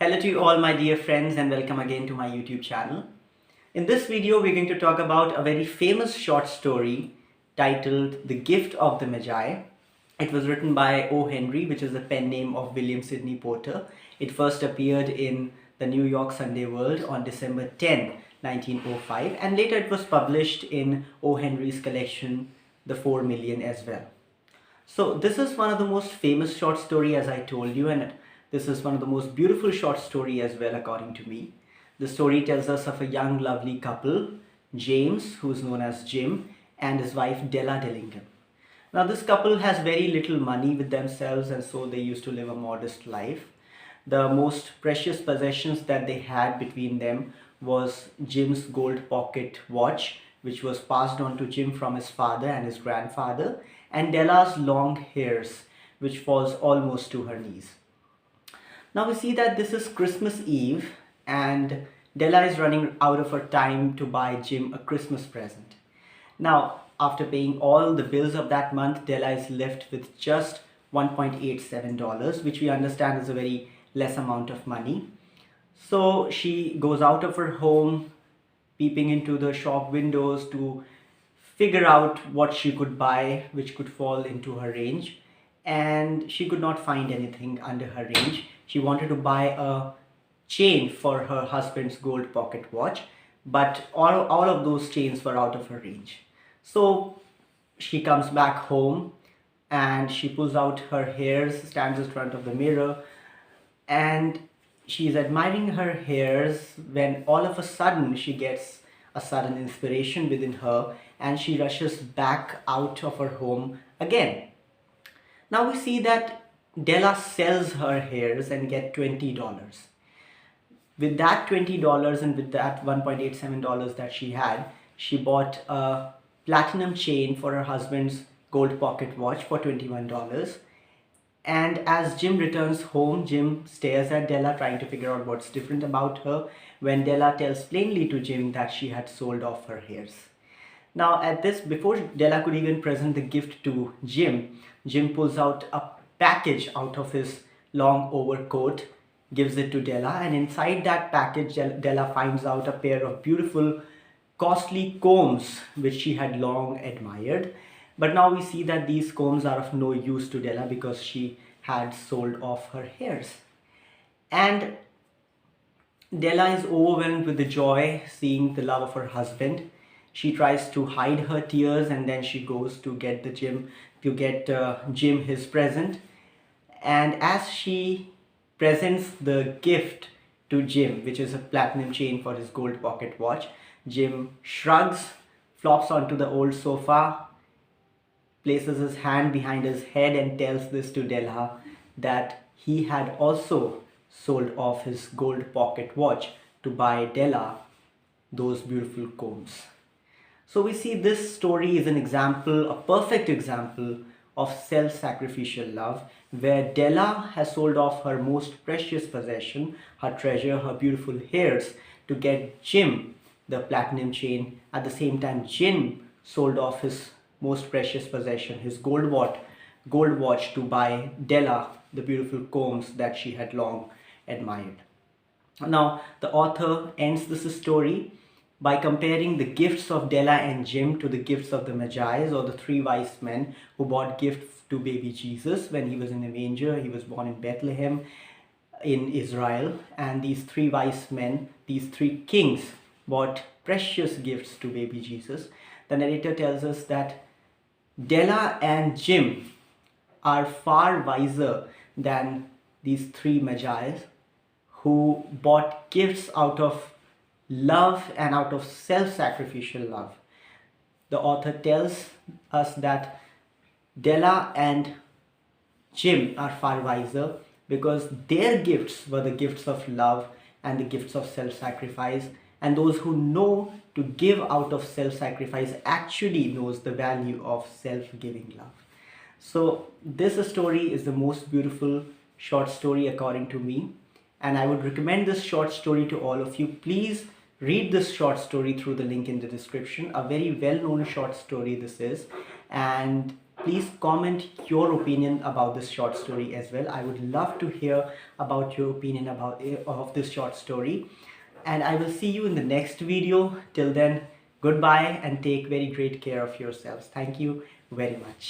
Hello to you all my dear friends and welcome again to my YouTube channel. In this video we're going to talk about a very famous short story titled The Gift of the Magi. It was written by O. Henry, which is the pen name of William Sidney Porter. It first appeared in the New York Sunday World on December 10, 1905, and later it was published in O. Henry's collection The 4 Million as well. So this is one of the most famous short story, as I told you, and this is one of the most beautiful short story as well according to me. The story tells us of a young lovely couple, James, who is known as Jim, and his wife Della Dillingham. Now this couple has very little money with themselves, and so they used to live a modest life. The most precious possessions that they had between them was Jim's gold pocket watch, which was passed on to Jim from his father and his grandfather, and Della's long hairs, which falls almost to her knees. Now we see that this is Christmas Eve and Della is running out of her time to buy Jim a Christmas present. Now, after paying all the bills of that month, Della is left with just $1.87, which we understand is a very less amount of money. So she goes out of her home, peeping into the shop windows to figure out what she could buy which could fall into her range, and she could not find anything under her range. She wanted to buy a chain for her husband's gold pocket watch, but all of those chains were out of her range. So she comes back home and she pulls out her hairs, stands in front of the mirror, and she's admiring her hairs when all of a sudden she gets a sudden inspiration within her and she rushes back out of her home again. Now we see that Della sells her hairs and get $20. With that $20 and with that $1.87 that she had, she bought a platinum chain for her husband's gold pocket watch for $21. And as Jim returns home, Jim stares at Della trying to figure out what's different about her, when Della tells plainly to Jim that she had sold off her hairs. Now at this, before Della could even present the gift to Jim, Jim pulls out a package out of his long overcoat, gives it to Della, and inside that package Della finds out a pair of beautiful costly combs which she had long admired. But now we see that these combs are of no use to Della because she had sold off her hairs. And Della is overwhelmed with the joy seeing the love of her husband. She tries to hide her tears and then she goes to get Jim his present. And as she presents the gift to Jim, which is a platinum chain for his gold pocket watch, Jim shrugs, flops onto the old sofa, places his hand behind his head and tells this to Della that he had also sold off his gold pocket watch to buy Della those beautiful combs. So we see this story is an example, a perfect example of self-sacrificial love, where Della has sold off her most precious possession, her treasure, her beautiful hairs, to get Jim the platinum chain. At the same time, Jim sold off his most precious possession, his gold watch, to buy Della the beautiful combs that she had long admired. Now, the author ends this story by comparing the gifts of Della and Jim to the gifts of the Magi, or the three wise men who brought gifts to baby Jesus when he was in the manger. He was born in Bethlehem in Israel, and these three wise men, these three kings, brought precious gifts to baby Jesus. The narrator tells us that Della and Jim are far wiser than these three Magi who bought gifts out of love and out of self-sacrificial love. The author tells us that Della and Jim are far wiser because their gifts were the gifts of love and the gifts of self-sacrifice, and those who know to give out of self-sacrifice actually knows the value of self-giving love. So this story is the most beautiful short story according to me, and I would recommend this short story to all of you. Please read this short story through the link in the description. A very well-known short story this is, and Please comment your opinion about this short story as well. I would love to hear about your opinion of this short story. And I will see you in the next video. Till then, goodbye and take very great care of yourselves. Thank you very much.